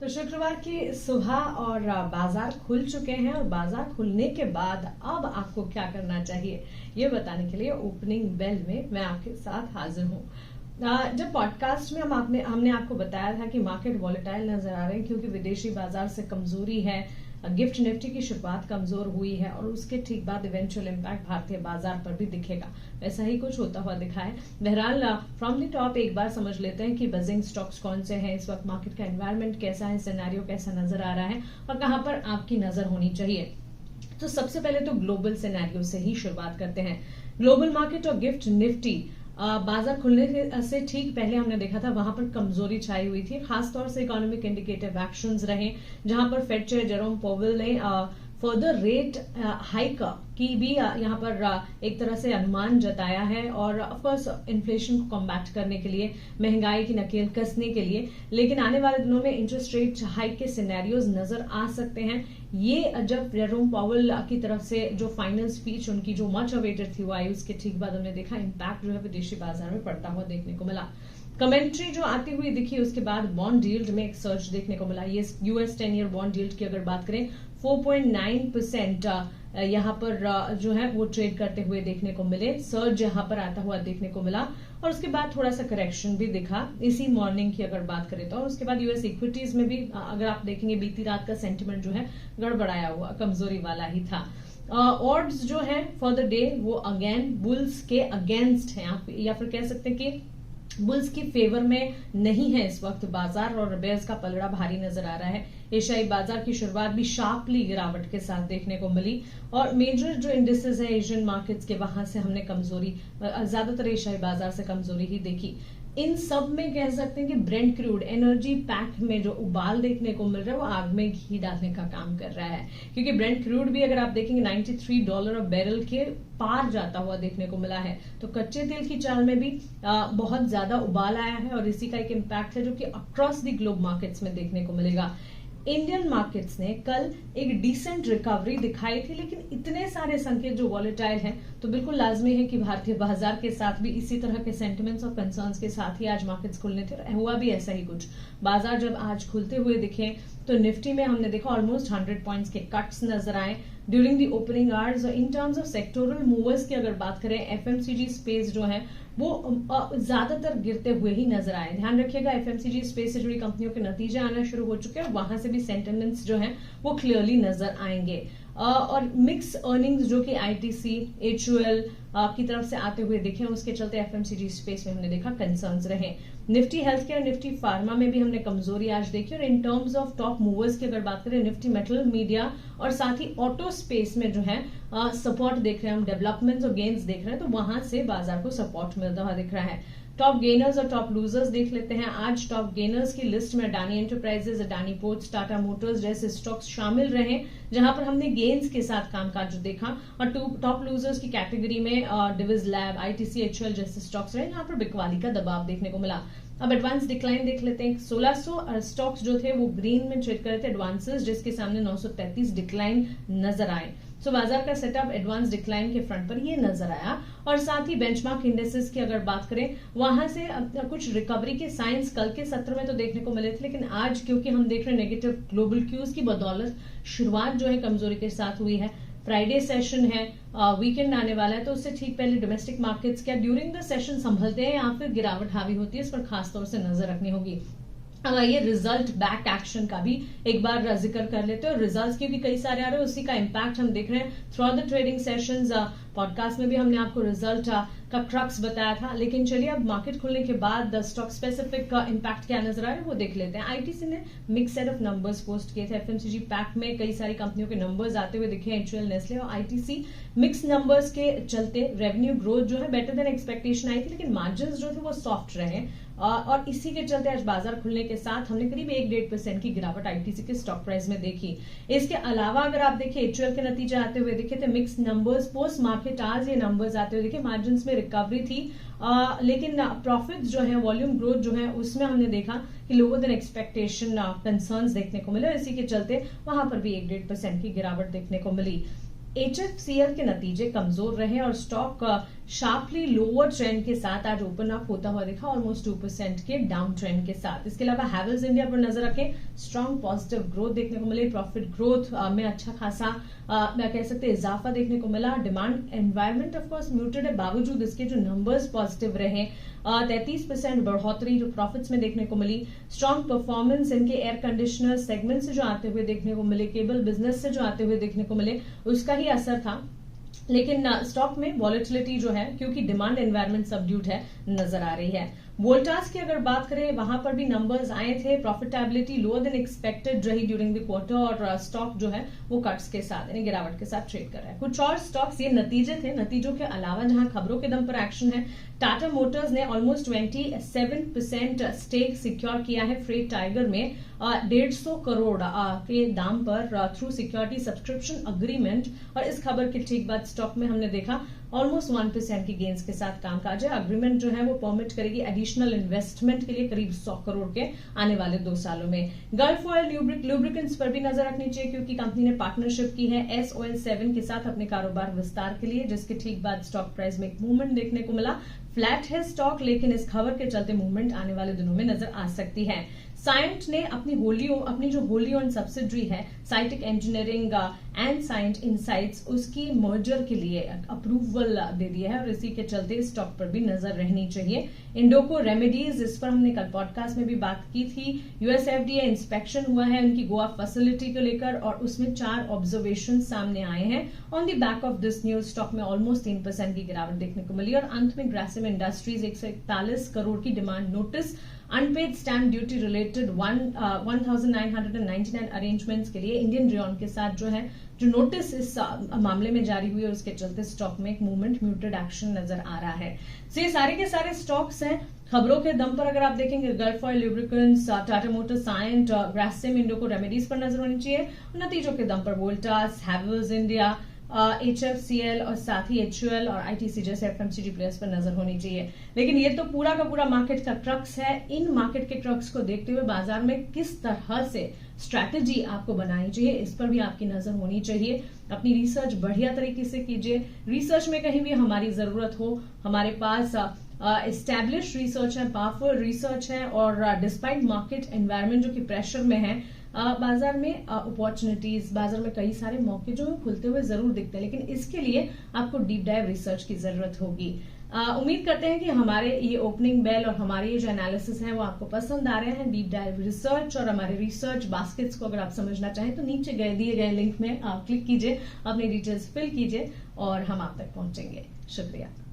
तो शुक्रवार की सुबह और बाजार खुल चुके हैं और बाजार खुलने के बाद अब आपको क्या करना चाहिए ये बताने के लिए ओपनिंग बेल में मैं आपके साथ हाजिर हूँ। जब पॉडकास्ट में हमने आपको बताया था कि मार्केट वॉलेटाइल नजर आ रहे हैं क्योंकि विदेशी बाजार से कमजोरी है, गिफ्ट निफ्टी की शुरुआत कमजोर हुई है और उसके ठीक बाद इवेंचुअल इम्पैक्ट भारतीय बाजार पर भी दिखेगा। वैसा ही कुछ होता हुआ दिखा है। बहरहाल फ्रॉम द टॉप एक बार समझ लेते हैं कि बजिंग स्टॉक्स कौन से हैं, इस वक्त मार्केट का एनवायरनमेंट कैसा है, सिनेरियो कैसा नजर आ रहा है और कहां पर आपकी नजर होनी चाहिए। तो सबसे पहले तो ग्लोबल सिनेरियो से ही शुरुआत करते हैं। ग्लोबल मार्केट और गिफ्ट निफ्टी बाजार खुलने से ठीक पहले हमने देखा था वहां पर कमजोरी छाई हुई थी, खासतौर से इकोनॉमिक इंडिकेटिव एक्शंस रहे जहां पर फेड चेयर जेरोम पोवेल ने फर्दर रेट हाइक की भी यहाँ पर एक तरह से अनुमान जताया है और ऑफकोर्स इन्फ्लेशन को कॉम्बैट करने के लिए, महंगाई की नकेल कसने के लिए। लेकिन आने वाले दिनों में इंटरेस्ट रेट हाइक के सिनेरियोज नजर आ सकते हैं। ये जब जेरोम पॉवेल की तरफ से जो फाइनल स्पीच उनकी जो मच अवेटेड थी वो आई, उसके ठीक बाद हमने देखा इम्पैक्ट जो है विदेशी बाजार में पड़ता हुआ देखने को मिला। कमेंट्री जो आती हुई दिखी उसके बाद बॉन्ड यील्ड में एक सर्च देखने को मिला। ये यूएस 10 ईयर बॉन्ड यील्ड की अगर बात करें 4.9% यहाँ पर जो है वो ट्रेड करते हुए देखने को मिले, सर्ज यहाँ पर आता हुआ देखने को मिला और उसके बाद थोड़ा सा करेक्शन भी दिखा इसी मॉर्निंग की अगर बात करें तो। और उसके बाद यूएस इक्विटीज में भी अगर आप देखेंगे बीती रात का सेंटिमेंट जो है गड़बड़ाया हुआ कमजोरी वाला ही था। ऑड्स जो है फॉर द डे वो अगेन बुल्स के अगेंस्ट है, आप या फिर कह सकते हैं कि बुल्स की फेवर में नहीं है इस वक्त बाजार और बेयर्स का पलड़ा भारी नजर आ रहा है। एशियाई बाजार की शुरुआत भी शार्पली गिरावट के साथ देखने को मिली और मेजर जो इंडिसेस है एशियन मार्केट्स के वहां से हमने कमजोरी, ज्यादातर एशियाई बाजार से कमजोरी ही देखी। इन सब में कह सकते हैं कि ब्रेंट क्रूड एनर्जी पैक में जो उबाल देखने को मिल रहा है वो आग में घी डालने का काम कर रहा है, क्योंकि ब्रेंट क्रूड भी अगर आप देखेंगे $93 बैरल के पार जाता हुआ देखने को मिला है। तो कच्चे तेल की चाल में भी बहुत ज्यादा उबाल आया है और इसी का एक इम्पैक्ट है जो कि अक्रॉस द ग्लोब मार्केट्स में देखने को मिलेगा। इंडियन मार्केट्स ने कल एक डिसेंट रिकवरी दिखाई थी, लेकिन इतने सारे संकेत जो वॉलेटाइल हैं तो बिल्कुल लाजमी है कि भारतीय बाजार के साथ भी इसी तरह के सेंटिमेंट्स और कंसर्न्स के साथ ही आज मार्केट्स खुलने थे और हुआ भी ऐसा ही कुछ। बाजार जब आज खुलते हुए दिखे तो निफ्टी में हमने देखा ऑलमोस्ट 100 पॉइंट्स के कट्स नजर आए during the opening hours. In terms of sectoral movers की अगर बात करें एफएमसीजी स्पेस जो है वो ज्यादातर गिरते हुए ही नजर आए। ध्यान रखिएगा एफएमसीजी स्पेस से जुड़ी कंपनियों के नतीजे आना शुरू हो चुके हैं और वहां से भी सेंटिमेंट्स जो हैं वो क्लियरली नजर आएंगे। और मिक्स अर्निंग्स जो कि आईटीसी एचयूएल की तरफ से आते हुए दिखे, उसके चलते एफएमसीजी स्पेस में हमने देखा कंसर्न्स रहे। Nifty health care, Nifty pharma में भी हमने कमजोरी आज देखी और in terms of top movers की अगर बात करें निफ्टी मेटल, मीडिया और साथ ही ऑटो स्पेस में जो है सपोर्ट देख रहे हैं हम, डेवलपमेंट्स और गेन्स देख रहे हैं, तो वहां से बाजार को सपोर्ट मिलता हुआ दिख रहा है। टॉप गेनर्स और टॉप लूजर्स देख लेते हैं। आज टॉप गेनर्स की लिस्ट में Adani enterprises, Adani ports, Tata Motors जैसे स्टॉक्स शामिल रहे जहां पर हमने गेन्स के साथ कामकाज देखा और टॉप लूजर्स की कैटेगरी में डिविज लैब, आईटीसी एचयूएल जैसे स्टॉक्स रहे जहां पर बिकवाली का दबाव देखने को मिला। अब एडवांस डिक्लाइन देख लेते हैं। 1600 स्टॉक्स जो थे वो ग्रीन में ट्रेड कर रहे थे एडवांसेस, जिसके सामने 933 डिक्लाइन नजर आए। सो बाजार का सेटअप एडवांस डिक्लाइन के फ्रंट पर ये नजर आया और साथ ही बेंचमार्क इंडेक्सेस की अगर बात करें वहां से कुछ रिकवरी के साइंस कल के सत्र में तो देखने को मिले थे, लेकिन आज क्योंकि हम देख रहे हैं नेगेटिव ग्लोबल क्यूज की बदौलत शुरुआत जो है कमजोरी के साथ हुई है। फ्राइडे सेशन है, वीकेंड आने वाला है, तो उससे ठीक पहले डोमेस्टिक मार्केट्स क्या ड्यूरिंग द सेशन संभलते हैं या फिर गिरावट हावी होती है, इस पर खासतौर से नजर रखनी होगी। अब आइए रिजल्ट बैक एक्शन का भी एक बार जिक्र कर लेते हैं और रिजल्ट्स के भी कई सारे आ रहे हैं, उसी का इम्पैक्ट हम देख रहे हैं through the trading sessions. Podcast में भी हमने आपको रिजल्ट का क्रक्स बताया था, लेकिन चलिए अब मार्केट खुलने के बाद स्टॉक स्पेसिफिक का इम्पैक्ट क्या नजर आ रहा है वो देख लेते हैं। आईटीसी ने mix set of numbers post किए थे। एफएमसीजी पैक में कई सारी कंपनियों के नंबर्स आते हुए दिखे, एचयूएल, नेस्ले और आईटीसी। मिक्स नंबर्स के चलते रेवेन्यू ग्रोथ जो है बेटर देन एक्सपेक्टेशन आई थी, लेकिन मार्जिन जो थे वो सॉफ्ट रहे और इसी के चलते आज बाजार खुलने के साथ हमने करीब 1-1.5% की गिरावट आईटीसी के स्टॉक प्राइस में देखी। इसके अलावा अगर आप देखिए एचयूएल के नतीजे आते हुए दिखे थे, मिक्स नंबर्स पोस्ट मार्केट आज ये नंबर्स आते हुए दिखे, मार्जिन में रिकवरी थी लेकिन प्रॉफिट्स जो है, वॉल्यूम ग्रोथ जो है उसमें हमने देखा कि लोअर देन एक्सपेक्टेशन कंसर्न्स देखने को मिले और इसी के चलते वहां पर भी 1-1.5% की गिरावट देखने को मिली। एचएफसीएल के नतीजे कमजोर रहे और स्टॉक शार्पली लोअर ट्रेंड के साथ आज ओपन अप होता हुआ दिखा, ऑलमोस्ट 2% के डाउन ट्रेंड के साथ। इसके अलावा हैवेल्स इंडिया पर नजर रखें, स्ट्रॉन्ग पॉजिटिव ग्रोथ देखने को मिले, प्रॉफिट ग्रोथ में अच्छा खासा मैं कह सकते इजाफा देखने को मिला। Demand environment of course muted है, बावजूद इसके जो नंबर्स पॉजिटिव रहे, 33% बढ़ोतरी जो प्रॉफिट्स में देखने को मिली। स्ट्रॉन्ग परफॉर्मेंस इनके एयर कंडीशनर सेगमेंट से जो आते हुए देखने को मिले, केबल बिजनेस से जो आते हुए देखने को मिले, उसका ही असर था। लेकिन स्टॉक में वॉलेटिलिटी जो है, क्योंकि डिमांड एनवायरमेंट सबड्यूड है, नजर आ रही है। वोल्टास की अगर बात करें, वहां पर भी नंबर्स आए थे, प्रॉफिटेबिलिटी लोअर देन एक्सपेक्टेड रही ड्यूरिंग द क्वार्टर, और स्टॉक जो है वो कट्स के साथ यानी गिरावट के साथ ट्रेड कर रहा है। कुछ और स्टॉक्स, ये नतीजे थे, नतीजों के अलावा जहां खबरों के दम पर एक्शन है, टाटा मोटर्स ने ऑलमोस्ट 27% स्टेक सिक्योर किया है फ्रेट टाइगर में 150 करोड़ के दाम पर थ्रू सिक्योरिटी सब्सक्रिप्शन अग्रीमेंट, और इस खबर के ठीक बाद स्टॉक में हमने देखा ऑलमोस्ट 1% की गेन्स के साथ कामकाज है। अग्रीमेंट जो है वो परमिट करेगी एडिशनल इन्वेस्टमेंट के लिए करीब 100 करोड़ के आने वाले 2 सालों में। गल्फ ऑयल लुब्रिकेंट्स पर भी नजर रखनी चाहिए, क्योंकि कंपनी ने पार्टनरशिप की है SOL7 के साथ अपने कारोबार विस्तार के लिए, जिसके ठीक बाद स्टॉक प्राइस में एक मूवमेंट देखने को मिला। फ्लैट है स्टॉक, लेकिन इस खबर के चलते मूवमेंट आने वाले दिनों में नजर आ सकती है। साइंट ने अपनी जो होली ओन सब्सिडरी है साइंटिक इंजीनियरिंग एंड साइंट इनसाइट्स, उसकी मर्जर के लिए अप्रूवल दे दिया है, और इसी के चलते स्टॉक पर भी नजर रहनी चाहिए। इंडोको रेमेडीज, इस पर हमने कल पॉडकास्ट में भी बात की थी। US FDA इंस्पेक्शन हुआ है उनकी गोवा फैसिलिटी को लेकर, और उसमें 4 ऑब्जर्वेशन सामने आए हैं। On the back of this news stock में ऑलमोस्ट 3% की गिरावट देखने को मिली। और अंत में ग्रासिम इंडस्ट्रीज 141 करोड़ की demand notice unpaid stamp duty related 1999 arrangements के लिए इंडियन रेन के साथ जो है जो नोटिस इस मामले में जारी हुई, और उसके चलते स्टॉक में एक मूवमेंट म्यूटेड एक्शन नजर आ रहा है। तो ये सारे के सारे स्टॉक्स हैं। खबरों के दम पर अगर आप देखेंगे, Gulf oil lubricants, Tata motors, Cyient, Grasim, Indoco remedies पर नजर होनी चाहिए। नतीजों के दम पर वोल्टास, हैवेल्स इंडिया, HFCL और साथ ही HUL और ITC जैसे FMCG प्लेयर्स पर नजर होनी चाहिए। लेकिन ये तो पूरा का पूरा मार्केट का क्रक्स है। इन मार्केट के क्रक्स को देखते हुए बाजार में किस तरह से स्ट्रैटेजी आपको बनानी चाहिए, इस पर भी आपकी नजर होनी चाहिए। अपनी रिसर्च बढ़िया तरीके से कीजिए। रिसर्च में कहीं भी हमारी जरूरत हो, हमारे पास एस्टैब्लिश रिसर्च है, पावरफुल रिसर्च है, और डिस्पाइट मार्केट एनवायरनमेंट जो कि प्रेशर में है, बाजार में अपॉर्चुनिटीज, बाजार में कई सारे मौके जो है खुलते हुए जरूर दिखते हैं, लेकिन इसके लिए आपको डीप डाइव रिसर्च की जरूरत होगी। उम्मीद करते हैं कि हमारे ये ओपनिंग बेल और हमारे ये जो एनालिसिस है वो आपको पसंद आ रहे हैं। डीप डाइव रिसर्च और हमारे रिसर्च बास्केट्स को अगर आप समझना चाहें तो नीचे दिए गए लिंक में आप क्लिक कीजिए, अपनी डिटेल्स फिल कीजिए और हम आप तक पहुंचेंगे। शुक्रिया।